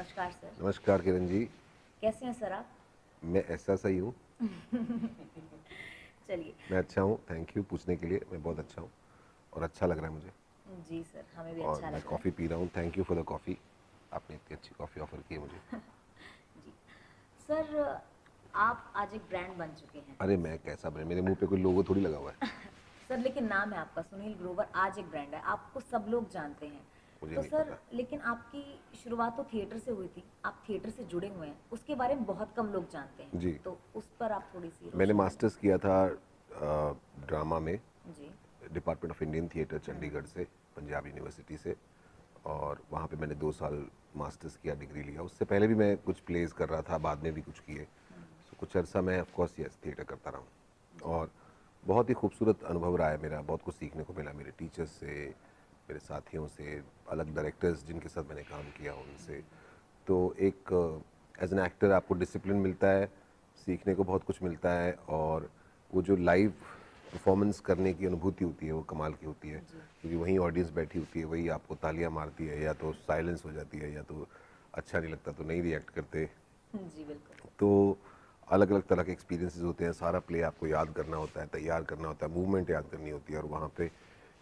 नमस्कार सर। नमस्कार किरण जी। कैसे हैं सर आप? मैं ऐसा सही हूँ। चलिए। मैं अच्छा हूँ, थैंक यू पूछने के लिए। मैं बहुत अच्छा हूँ और अच्छा लग रहा है मुझे। जी सर, हमें भी और अच्छा मैं लग रहा कॉफ़ी पी रहा हूँ। Thank you for the coffee. आपने इतनी अच्छी कॉफ़ी ऑफ़र की है मुझे। है। जी सर, आप आज एक ब्रांड बन चुके हैं। अरे मैं कैसा ब्रांड, मेरे मुंह पे कोई लोगो थोड़ी लगा हुआ है। सर लेकिन नाम है आपका सुनील ग्रोवर, आज एक ब्रांड है, आपको सब लोग जानते हैं। मुझे तो नहीं सर पता। लेकिन आपकी शुरुआत तो थिएटर से हुई थी, आप थिएटर से जुड़े हुए हैं, उसके बारे में बहुत कम लोग जानते हैं। जी, तो उस पर आप थोड़ी सी मैंने रोशनी डालें। मास्टर्स किया था ड्रामा में, जी। Department of Indian theatre Chandigarh से, पंजाब यूनिवर्सिटी से। और वहाँ पे मैंने 2 साल मास्टर्स किया, डिग्री लिया। उससे पहले भी मैं कुछ प्लेस कर रहा था, बाद में भी कुछ किए। सो कुछ अर्सा मैं ऑफकोर्स यस थिएटर करता रहा हूँ। जी। और बहुत ही खूबसूरत अनुभव रहा है मेरा। बहुत कुछ सीखने को मिला मेरे टीचर्स से, मेरे साथियों से, अलग डायरेक्टर्स जिनके साथ मैंने काम किया उनसे। तो एक एज एन एक्टर आपको डिसिप्लिन मिलता है, सीखने को बहुत कुछ मिलता है। और वो जो लाइव परफॉर्मेंस करने की अनुभूति होती है वो कमाल की होती है, जी। क्योंकि वहीं ऑडियंस बैठी होती है, वही आपको तालियां मारती है, या तो साइलेंस हो जाती है, या तो अच्छा नहीं लगता तो नहीं रिएक्ट करते। जी बिल्कुल। तो अलग अलग तरह के एक्सपीरियंसेस होते हैं। सारा प्ले आपको याद करना होता है, तैयार करना होता है, मूवमेंट याद करनी होती है। और वहाँ पे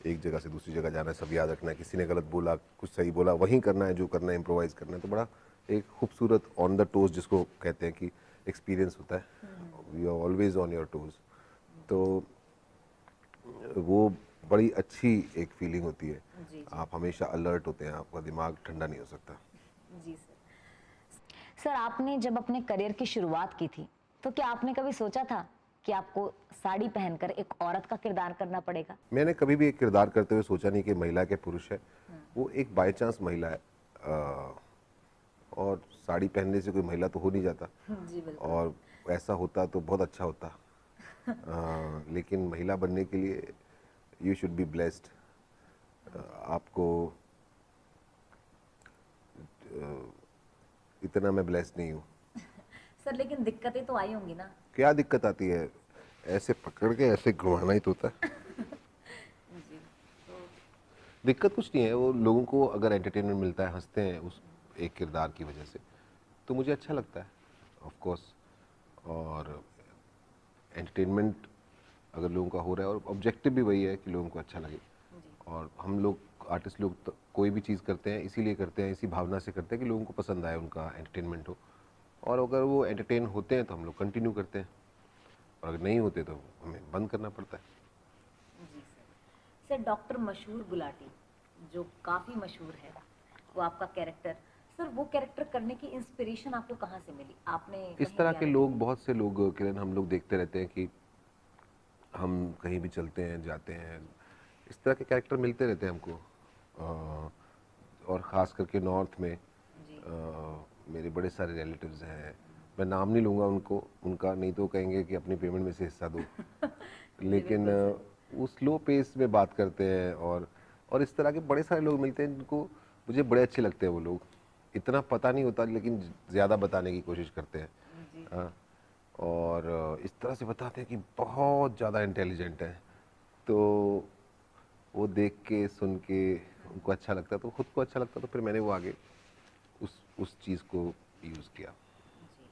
एक जगह से दूसरी जगह जाना है, सब याद रखना है। किसी ने गलत बोला, कुछ सही बोला, वहीं करना है जो करना है, इम्प्रोवाइज़ करना है। तो बड़ा एक खूबसूरत ऑन द टोज जिसको कहते हैं कि एक्सपीरियंस होता है। We are always on your toes. तो जी। वो बड़ी अच्छी एक फीलिंग होती है। जी। जी। आप हमेशा अलर्ट होते हैं, आपका दिमाग ठंडा नहीं हो सकता। जी सर। सर आपने जब अपने करियर की शुरुआत की थी, तो क्या आपने कभी सोचा था कि आपको साड़ी पहनकर एक औरत का किरदार करना पड़ेगा? मैंने कभी भी एक किरदार करते हुए सोचा नहीं कि महिला के पुरुष है। वो एक बाय चांस महिला है। और साड़ी पहनने से कोई महिला तो हो नहीं जाता। जी बिल्कुल। और ऐसा होता तो बहुत अच्छा होता। लेकिन महिला बनने के लिए यू शुड बी ब्लेस्ड। जी। आपको इतना मैं ब्लेस्ड नहीं हूँ। सर लेकिन दिक्कतें तो आई होंगी ना? क्या दिक्कत आती है? ऐसे पकड़ के ऐसे घुमाना ही तो होता है। जी। तो दिक्कत कुछ नहीं है। वो लोगों को अगर एंटरटेनमेंट मिलता है, हंसते हैं उस एक किरदार की वजह से, तो मुझे अच्छा लगता है ऑफ कोर्स। और एंटरटेनमेंट अगर लोगों का हो रहा है, और ऑब्जेक्टिव भी वही है कि लोगों को अच्छा लगे। जी। और हम लोग आर्टिस्ट लोग तो कोई भी चीज़ करते हैं इसीलिए करते हैं, इसी भावना से करते हैं कि लोगों को पसंद आए, उनका एंटरटेनमेंट हो। और अगर वो एंटरटेन होते हैं तो हम लोग कंटिन्यू करते हैं, और अगर नहीं होते तो हमें बंद करना पड़ता है। जी सर। सर डॉक्टर मशहूर गुलाटी जो काफ़ी मशहूर है, वो आपका कैरेक्टर, सर वो कैरेक्टर करने की इंस्पिरेशन आपको कहाँ से मिली? आपने इस कहीं तरह के रियलिटी लोग, में? बहुत से लोग किरण, हम लोग देखते रहते हैं कि हम कहीं भी चलते हैं, जाते हैं, इस तरह के कैरेक्टर मिलते रहते हैं हमको। और ख़ास करके नॉर्थ में जी। मेरे बड़े सारे रिलेटिव्स हैं। मैं नाम नहीं लूँगा उनको, उनका, नहीं तो कहेंगे कि अपनी पेमेंट में से हिस्सा दो। जी लेकिन बिल्कुल सर। वो स्लो पेस में बात करते हैं। और इस तरह के बड़े सारे लोग मिलते हैं जिनको मुझे बड़े अच्छे लगते हैं। वो लोग इतना पता नहीं होता लेकिन ज़्यादा बताने की कोशिश करते हैं। जी। हाँ। और इस तरह से बताते हैं कि बहुत ज़्यादा इंटेलिजेंट है। तो वो देख के, सुन के उनको अच्छा लगता, तो खुद को अच्छा लगता, तो फिर मैंने वो आगे उस चीज़ को यूज़ किया। जी।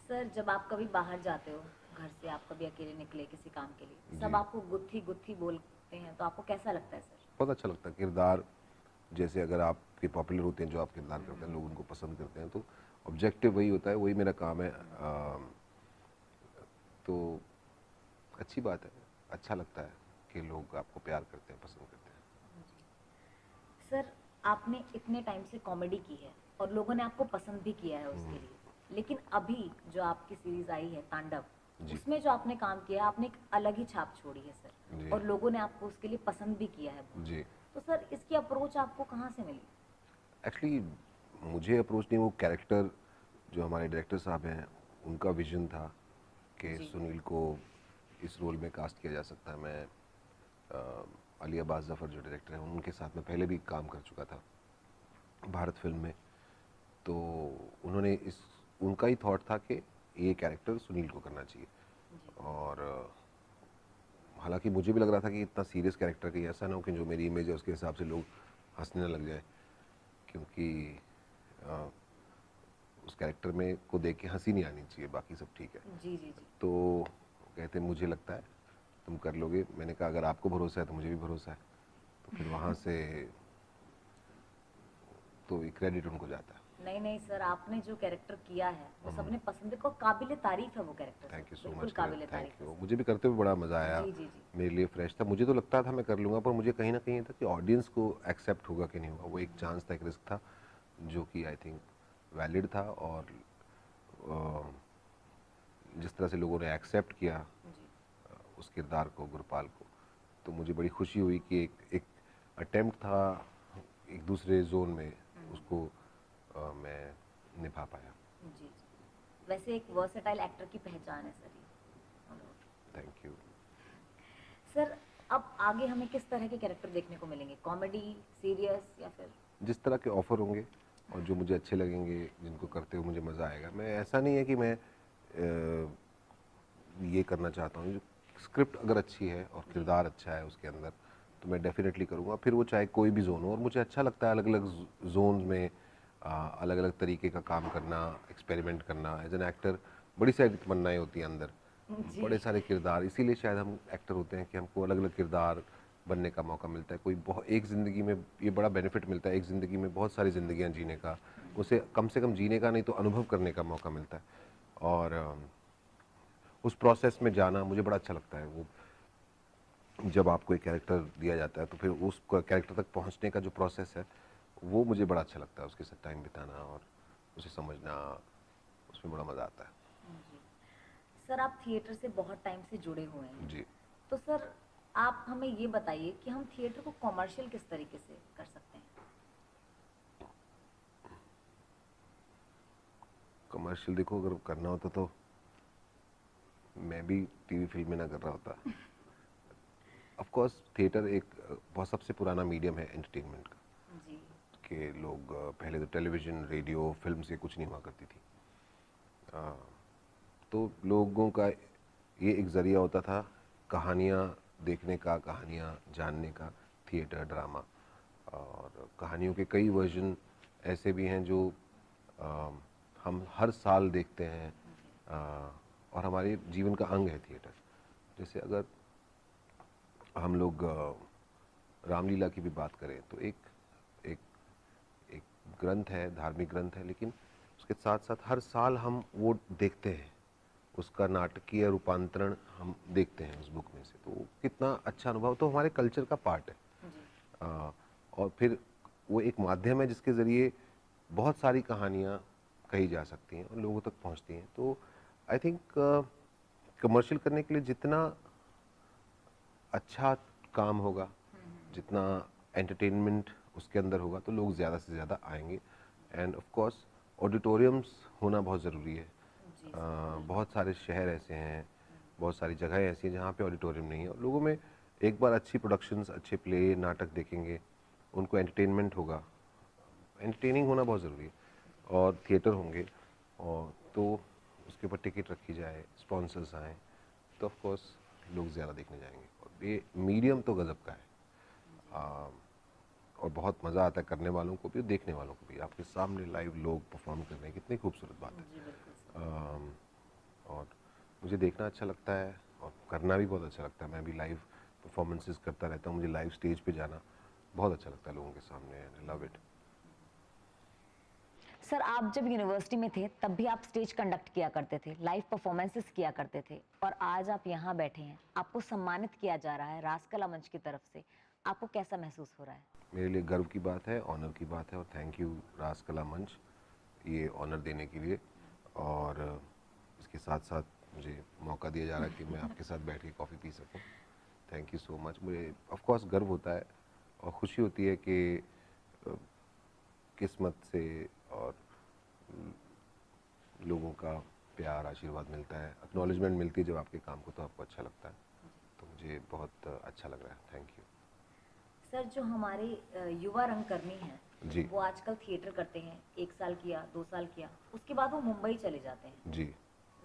सर जब आप कभी बाहर जाते हो, घर से आप कभी अकेले निकले किसी काम के लिए, सब जी, आपको गुत्थी गुत्थी बोलते हैं, तो आपको कैसा लगता है सर? बहुत अच्छा लगता है किरदार। जैसे अगर आपके पॉपुलर होते हैं जो आप किरदार करते हैं, लोग उनको पसंद करते हैं, तो ऑब्जेक्टिव वही होता है, वही मेरा काम है। तो अच्छी बात है, अच्छा लगता है कि लोग आपको प्यार करते हैं, पसंद करते हैं। जी। सर आपने इतने टाइम से कॉमेडी की है और लोगों ने आपको पसंद भी किया है उसके लिए, लेकिन अभी जो आपकी सीरीज आई है तांडव, जी। उसमें जो आपने काम किया है, आपने एक अलग ही छाप छोड़ी है सर। जी। और लोगों ने आपको उसके लिए पसंद भी किया है बहुत। जी। तो सर इसकी अप्रोच आपको कहाँ से मिली? एक्चुअली मुझे अप्रोच नहीं, वो कैरेक्टर जो हमारे डायरेक्टर साहब हैं उनका विजन था कि जी। सुनील को इस रोल में कास्ट किया जा सकता है। मैं अली अब्बास ज़फ़र जो डायरेक्टर हैं उनके साथ मैं पहले भी काम कर चुका था भारत फिल्म में। तो उन्होंने इस उनका ही थॉट था कि ये कैरेक्टर सुनील को करना चाहिए। जी। और हालांकि मुझे भी लग रहा था कि इतना सीरियस कैरेक्टर कहीं ऐसा ना हो कि जो मेरी इमेज है उसके हिसाब से लोग हंसने ना लग जाए। क्योंकि उस कैरेक्टर में को देख के हंसी नहीं आनी चाहिए, बाकी सब ठीक है। जी जी जी। तो कहते मुझे लगता है तुम कर लोगे। मैंने कहा अगर आपको भरोसा है तो मुझे भी भरोसा है। तो फिर वहाँ से तो क्रेडिट उनको जाता है। नहीं नहीं सर, आपने जो कैरेक्टर किया है वो सबने पसंद को काबिले तारीफ है वो character sir, thank you so बिल्कुल मच। काबिले थैंक तारीफ है यू। सर। मुझे भी करते हुए बड़ा मज़ा आया। जी जी जी। मेरे लिए फ्रेश था। मुझे तो लगता था मैं कर लूँगा, पर मुझे कहीं ना कहीं था कि ऑडियंस को एक्सेप्ट होगा कि नहीं होगा। वो एक चांस था, एक रिस्क था, जो कि आई थिंक वैलिड था। और जिस तरह से लोगों ने एक्सेप्ट किया जी उस किरदार को, गुरपाल को, तो मुझे बड़ी खुशी हुई कि एक अटेम्प्ट था एक दूसरे जोन में, उसको मैं निभा पाया। जी जी। वैसे एक वर्सेटाइल एक्टर की पहचान है सर ये। Thank you. सर अब आगे हमें किस तरह के कैरेक्टर देखने को मिलेंगे, कॉमेडी, सीरियस या फिर? जिस तरह के ऑफ़र होंगे और जो मुझे अच्छे लगेंगे, जिनको करते हुए मुझे मज़ा आएगा। मैं ऐसा नहीं है कि मैं ये करना चाहता हूँ। जो स्क्रिप्ट अगर अच्छी है और किरदार अच्छा है उसके अंदर, तो मैं डेफिनेटली करूँगा, फिर वो चाहे कोई भी जोन हो। और मुझे अच्छा लगता है अलग अलग जोन में अलग अलग तरीके का काम करना, एक्सपेरिमेंट करना। एज एन एक्टर बड़ी सारी तमन्नाएँ होती हैं अंदर, जी बड़े सारे किरदार। इसीलिए शायद हम एक्टर होते हैं कि हमको अलग अलग किरदार बनने का मौका मिलता है। कोई बहुत एक ज़िंदगी में ये बड़ा बेनिफिट मिलता है, एक ज़िंदगी में बहुत सारी ज़िंदगियाँ जीने का, उसे कम से कम जीने का नहीं तो अनुभव करने का मौका मिलता है। और उस प्रोसेस में जाना मुझे बड़ा अच्छा लगता है। वो जब आपको एक कैरेक्टर दिया जाता है तो फिर उस कैरेक्टर तक पहुंचने का जो प्रोसेस है वो मुझे बड़ा अच्छा लगता है। उसके साथ टाइम बिताना और उसे समझना, उसमें बड़ा मज़ा आता है। जी। सर आप थिएटर से बहुत टाइम से जुड़े हुए हैं, जी। तो सर आप हमें ये बताइए कि हम थिएटर को कॉमर्शियल किस तरीके से कर सकते हैं? कमर्शियल देखो, अगर करना होता तो मैं भी टीवी फिल्म में ना कर रहा होता। ऑफ कोर्स थिएटर एक बहुत सबसे पुराना मीडियम है एंटरटेनमेंट का, जी कि लोग पहले तो टेलीविज़न, रेडियो, फिल्म से कुछ नहीं हुआ करती थी। तो लोगों का ये एक ज़रिया होता था कहानियाँ देखने का, कहानियाँ जानने का, थिएटर, ड्रामा। और कहानियों के कई वर्जन ऐसे भी हैं जो अ, हम हर साल देखते हैं। और हमारे जीवन का अंग है थिएटर। जैसे अगर हम लोग रामलीला की भी बात करें तो एक एक एक ग्रंथ है, धार्मिक ग्रंथ है, लेकिन उसके साथ साथ हर साल हम वो देखते हैं, उसका नाटकीय रूपांतरण हम देखते हैं उस बुक में से। तो कितना अच्छा अनुभव, तो हमारे कल्चर का पार्ट है। जी अ, और फिर वो एक माध्यम है जिसके ज़रिए बहुत सारी कहानियाँ कही जा सकती हैं और लोगों तक पहुंचती हैं। तो आई थिंक कमर्शियल करने के लिए जितना अच्छा काम होगा, जितना एंटरटेनमेंट उसके अंदर होगा, तो लोग ज़्यादा से ज़्यादा आएंगे। एंड ऑफ कोर्स ऑडिटोरियम्स होना बहुत ज़रूरी है। जी सर बिल्कुल। बहुत सारे शहर ऐसे हैं, बहुत सारी जगहें ऐसी हैं जहाँ पे ऑडिटोरियम नहीं है। और लोगों में एक बार अच्छी प्रोडक्शंस, अच्छे प्ले, नाटक देखेंगे, उनको एंटरटेनमेंट होगा, एंटरटेनिंग होना बहुत ज़रूरी है। और थिएटर होंगे और तो उसके ऊपर टिकट रखी जाए, स्पॉन्सर्स आएँ, तो ऑफ कोर्स लोग ज़्यादा देखने जाएंगे। और ये मीडियम तो गज़ब का है। आ, और बहुत मज़ा आता है करने वालों को भी और देखने वालों को भी। आपके सामने लाइव लोग परफॉर्म कर रहे हैं, कितनी खूबसूरत बात है। जी बिल्कुल सर। और मुझे देखना अच्छा लगता है और करना भी बहुत अच्छा लगता है। मैं भी लाइव परफॉर्मेंसेस करता रहता हूँ। मुझे लाइव स्टेज पे जाना बहुत अच्छा लगता है लोगों के सामने। I love it. सर आप जब यूनिवर्सिटी में थे तब भी आप स्टेज कंडक्ट किया करते थे, लाइव परफॉर्मेंसेस किया करते थे, और आज आप यहाँ बैठे हैं, आपको सम्मानित किया जा रहा है रासकला मंच की तरफ से, आपको कैसा महसूस हो रहा है? मेरे लिए गर्व की बात है, ऑनर की बात है। और थैंक यू रास कला मंच ये ऑनर देने के लिए। और इसके साथ साथ मुझे मौका दिया जा रहा है कि मैं आपके साथ बैठ के कॉफ़ी पी सकूं। Thank you so much. मुझे ऑफ कोर्स गर्व होता है और खुशी होती है कि अ, किस्मत से और लोगों का प्यार, आशीर्वाद मिलता है, एक्नॉलेजमेंट मिलती है जब आपके काम को, तो आपको अच्छा लगता है। तो मुझे बहुत अच्छा लग रहा है। Thank you. सर जो हमारे युवा रंगकर्मी हैं जी वो आजकल थिएटर करते हैं, 1 साल किया, 2 साल किया, उसके बाद वो मुंबई चले जाते हैं जी।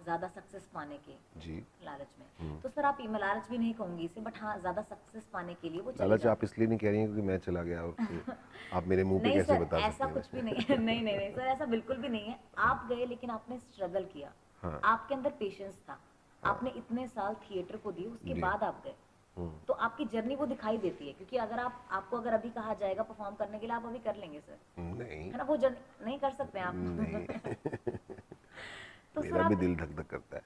ज्यादा सक्सेस पाने के जी। लालच में। तो सर आप मैं लालच भी नहीं कहूंगी इसे, बट हाँ ज्यादा सक्सेस पाने के लिए वो चले लालच जाते आप इसलिए नहीं कह रही हैं क्योंकि मैं चला गया और फिर आप मेरे मुंह पे नहीं कैसे सर, बता ऐसा सकते कुछ भी हैं? नहीं है। नहीं नहीं नहीं सर, ऐसा बिल्कुल भी नहीं है। आप गए लेकिन आपने स्ट्रगल किया, हाँ। आपके अंदर पेशेंस था, आपने इतने साल थिएटर को दिए, उसके जी। बाद आप गए। तो आपकी जर्नी वो दिखाई देती है, क्योंकि अगर आपको अगर अभी कहा जाएगा परफॉर्म करने के लिए, आप अभी कर लेंगे सर, नहीं है ना? वो जर्नी नहीं कर सकते आप। नहीं तो सर मेरा भी आप, दिल धक धक करता है।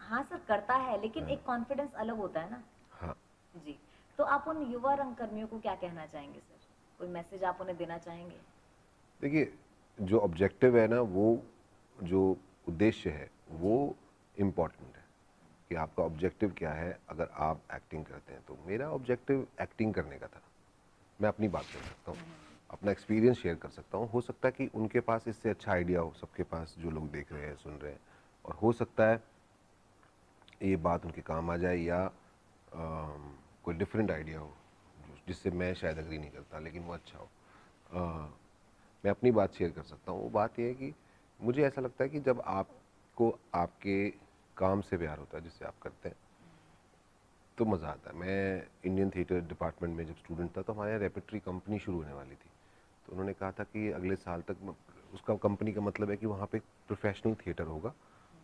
हाँ सर करता है, लेकिन एक कॉन्फिडेंस अलग होता है ना। हाँ। जी। तो आप उन युवा रंगकर्मियों को क्या कहना चाहेंगे सर? कोई मैसेज आप उन्हें देना चाहेंगे? देखिए, जो ऑब्जेक्टिव है ना, वो जो उद्देश्य है वो इम्पोर्टेंट है कि आपका ऑब्जेक्टिव क्या है। अगर आप एक्टिंग करते हैं तो मेरा ऑब्जेक्टिव एक्टिंग करने का था। मैं अपनी बात कर सकता हूँ, अपना एक्सपीरियंस शेयर कर सकता हूँ। हो सकता है कि उनके पास इससे अच्छा आइडिया हो, सबके पास जो लोग देख रहे हैं सुन रहे हैं, और हो सकता है ये बात उनके काम आ जाए, या कोई डिफरेंट आइडिया हो जिससे मैं शायद एग्री नहीं करता, लेकिन वो अच्छा हो। मैं अपनी बात शेयर कर सकता हूँ। वो बात ये है कि मुझे ऐसा लगता है कि जब आपको आपके काम से प्यार होता है जिससे आप करते हैं, तो मज़ा आता है। मैं इंडियन थिएटर डिपार्टमेंट में जब स्टूडेंट था तो हमारे यहाँ रेपेट्री कंपनी शुरू होने वाली थी। तो उन्होंने कहा था कि अगले साल तक, उसका कंपनी का मतलब है कि वहाँ पे प्रोफेशनल थिएटर होगा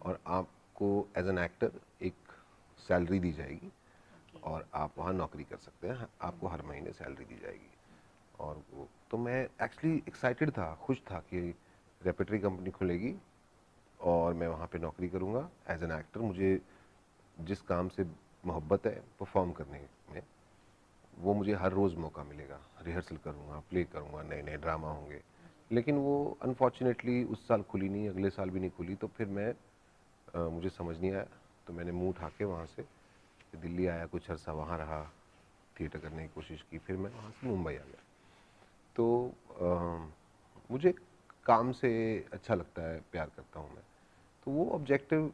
और आपको एज एन एक्टर एक सैलरी दी जाएगी और आप वहाँ नौकरी कर सकते हैं। आपको हर महीने सैलरी दी जाएगी। और वो तो मैं एक्चुअली एक्साइटेड था, खुश था कि रेपेट्री कंपनी खुलेगी और मैं वहाँ पे नौकरी करूँगा एज एन एक्टर। मुझे जिस काम से मोहब्बत है परफॉर्म करने में, वो मुझे हर रोज़ मौका मिलेगा। रिहर्सल करूँगा, प्ले करूँगा, नए नए ड्रामा होंगे। लेकिन वो अनफॉर्चुनेटली उस साल खुली नहीं, अगले साल भी नहीं खुली। तो फिर मुझे समझ नहीं आया, तो मैंने मुंह उठा के वहाँ से दिल्ली आया, कुछ अर्सा वहाँ रहा, थिएटर करने की कोशिश की। फिर मैं वहाँ से मुंबई आ गया। तो मुझे काम से अच्छा लगता है, प्यार करता हूँ मैं। तो वो ऑब्जेक्टिव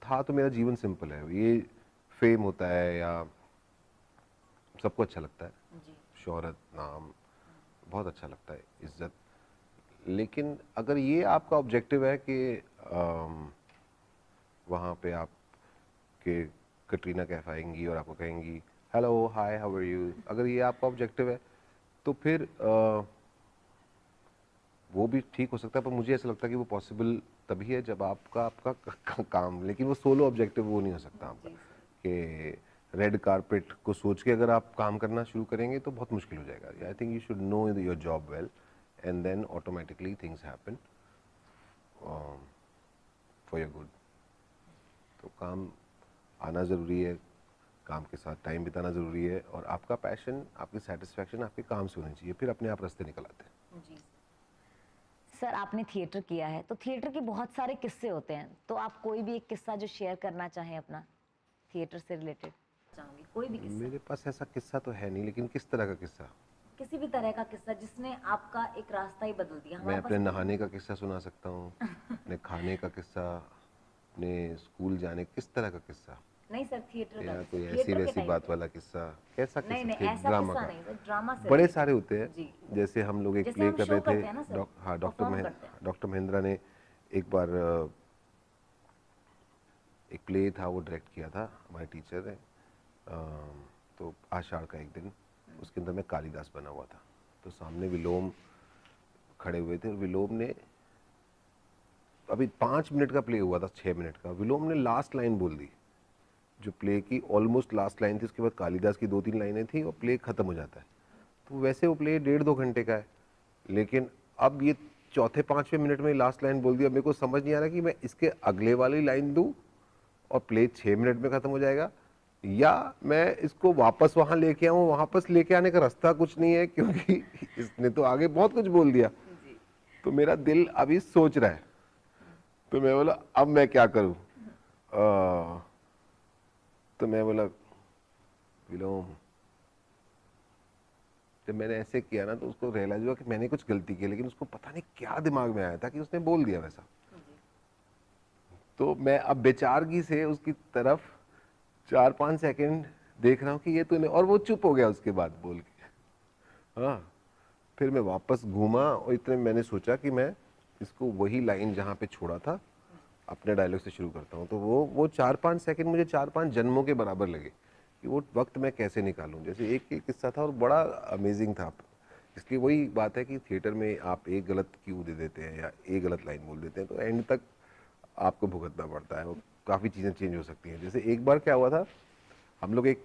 था, तो मेरा जीवन सिंपल है। ये फेम होता है या सबको अच्छा लगता है, जी। शोहरत, नाम, बहुत अच्छा लगता है, इज्जत। लेकिन अगर ये आपका ऑब्जेक्टिव है कि वहाँ पे आप के कटरीना कैफ आएंगी और आपको कहेंगी hello hi how are you, अगर ये आपका ऑब्जेक्टिव है तो फिर वो भी ठीक हो सकता है। पर मुझे ऐसा लगता है कि वो पॉसिबल तभी है जब आपका काम, लेकिन वो सोलो ऑब्जेक्टिव वो नहीं हो सकता आपका जी सर। कि रेड कारपेट को सोच के अगर आप काम करना शुरू करेंगे तो बहुत मुश्किल हो जाएगा। I think you should know your job well and then automatically things happen for your good. तो काम आना ज़रूरी है, काम के साथ टाइम बिताना ज़रूरी है, और आपका पैशन, आपकी सेटिस्फैक्शन आपके काम से होनी चाहिए, फिर अपने आप रास्ते निकल आते हैं। जी सर, आपने थिएटर किया है तो थिएटर के बहुत सारे किस्से होते हैं, तो आप कोई भी एक किस्सा जो शेयर करना चाहें अपना थिएटर से रिलेटेड, चाहूंगी कोई भी किस्सा, मेरे पास ऐसा किस्सा तो है नहीं, लेकिन किस तरह का किस्सा? किसी भी तरह का किस्सा जिसने आपका एक रास्ता ही बदल दिया। मैं हमारे अपने पास नहाने का किस्सा सुना सकता हूँ, अपने खाने का किस्सा, अपने स्कूल जाने, किस तरह का किस्सा, नहीं सर, थिएटर का या किस्सा, कोई ऐसी थिएटर के वैसी टाइम बात पे। वाला किस्सा? कैसा नहीं किस्सा? नहीं, ऐसा ड्रामा किस्सा का? नहीं सर, ड्रामा से बड़े रिलेटेड। सारे होते हैं। जी। जैसे हम लोग एक जैसे प्ले हम कर शो रहे थे, करते हैं ना सर, हाँ, परफॉर्म करते हैं। डॉक्टर महिंद्रा ने एक बार एक प्ले था, वो डायरेक्ट किया था, हमारे टीचर ने। तो आषाढ़ का एक दिन, उसके अंदर मैं कालिदास बना हुआ था। तो सामने विलोम खड़े हुए थे और विलोम ने, अभी 5 मिनट का प्ले हुआ था, 6 मिनट का, विलोम ने लास्ट लाइन बोल दी, जो प्ले की ऑलमोस्ट लास्ट लाइन थी। उसके बाद कालिदास की 2-3 लाइनें थी और प्ले खत्म हो जाता है। तो वैसे वो प्ले 1.5-2 घंटे का है, लेकिन अब ये चौथे 5वें मिनट में लास्ट लाइन बोल दिया। मेरे को समझ नहीं आ रहा कि मैं इसके अगले वाली लाइन दूं और प्ले 6 मिनट में खत्म हो जाएगा, या मैं इसको वापस वहां लेके आऊं। वापस लेके आने का रास्ता कुछ नहीं है क्योंकि इसने तो आगे बहुत कुछ बोल दिया। जी। तो मेरा दिल अभी सोच रहा है। तो मैं बोला अब मैं क्या करूं? तो मैं बोला विलोम, जब मैंने ऐसे किया ना तो उसको रियलाइज हुआ कि मैंने कुछ गलती की, लेकिन उसको पता नहीं क्या दिमाग में आया था कि उसने बोल दिया वैसा। जी। तो मैं अब बेचारगी से उसकी तरफ 4-5 सेकंड देख रहा हूँ कि ये तूने, और वो चुप हो गया उसके बाद बोल के। हाँ, फिर मैं वापस घूमा और इतने मैंने सोचा कि मैं इसको वही लाइन जहाँ पे छोड़ा था अपने डायलॉग से शुरू करता हूँ, तो वो 4-5 सेकंड मुझे 4-5 जन्मों के बराबर लगे कि वो वक्त मैं कैसे निकालूं। जैसे एक एक किस्सा था और बड़ा अमेजिंग था। इसलिए वही बात है कि थिएटर में आप एक गलत क्यू दे देते हैं या एक गलत लाइन बोल देते हैं तो एंड तक आपको भुगतना पड़ता है, वो काफ़ी चीज़ें चेंज हो सकती हैं। जैसे एक बार क्या हुआ था, हम लोग एक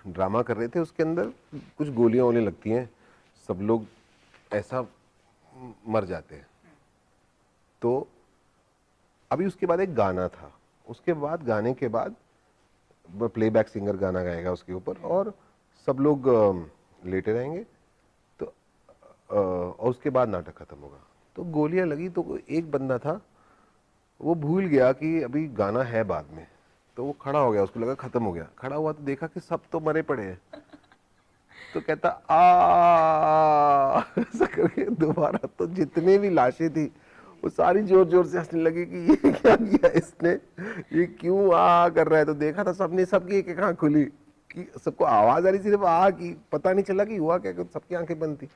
ड्रामा कर रहे थे, उसके अंदर कुछ गोलियां होने लगती हैं, सब लोग ऐसा मर जाते हैं। तो अभी उसके बाद एक गाना था, उसके बाद गाने के बाद प्लेबैक सिंगर गाना गाएगा उसके ऊपर और सब लोग लेटे रहेंगे। तो और उसके बाद नाटक खत्म होगा। तो गोलियां लगी तो एक बंदा था, वो भूल गया कि अभी गाना है बाद में, तो वो खड़ा हो गया, उसको लगा खत्म हो गया। खड़ा हुआ तो देखा कि सब तो मरे पड़े हैं, तो कहता आ ऐसा करके दोबारा, तो जितने भी लाशें थी वो सारी जोर जोर से हंसने लगी कि ये क्या किया इसने, ये क्यों आ कर रहा है। तो देखा था सबने, सबकी एक एक आंख खुली कि सबको आवाज आ रही, सिर्फ आ की, पता नहीं चला कि हुआ क्या, सबकी आंखें बंद थी।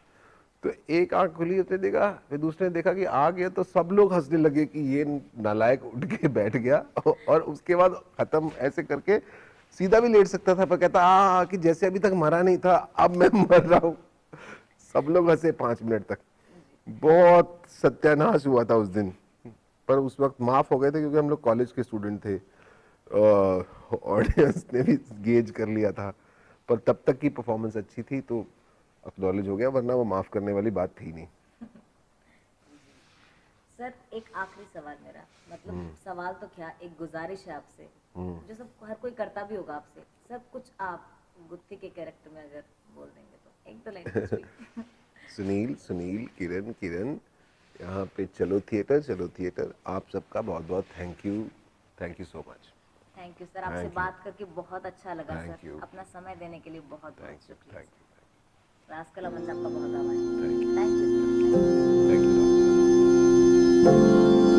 तो एक आंख खुली, उसने देखा, फिर दूसरे ने देखा कि आ गया, तो सब लोग हंसने लगे कि ये नालायक उठ के बैठ गया। और उसके बाद खत्म ऐसे करके सीधा भी लेट सकता था, पर कहता कि जैसे अभी तक मरा नहीं था, अब मैं मर रहा हूं। सब लोग हंसे 5 मिनट तक। बहुत सत्यानाश हुआ था उस दिन, पर उस वक्त माफ हो गए थे क्योंकि हम लोग कॉलेज के स्टूडेंट थे, ऑडियंस ने भी गेज कर लिया था। पर तब तक की परफॉर्मेंस अच्छी थी तो एक्नॉलेज हो गया, वरना वो माफ करने वाली बात थी नहीं। सर एक आखिरी सवाल मेरा, मतलब सवाल तो क्या, एक गुजारिश है आपसे जो सब हर कोई करता भी होगा आपसे। सर कुछ आप गुत्ती के कैरेक्टर में अगर बोल देंगे तो एक दो लाइन कुछ भी। सुनील, सुनील, किरण, किरण, यहाँ पे चलो थिएटर, चलो थिएटर। आप सबका बहुत बहुत thank you so much. Thank you sir, आपसे बात करके बहुत अच्छा लगा सर। अपना समय देने के लिए बहुत बहुत शुक्रिया। Thank you. राज कला मंच आपका बहुत आभार। Thank you. Thank you. Thank you.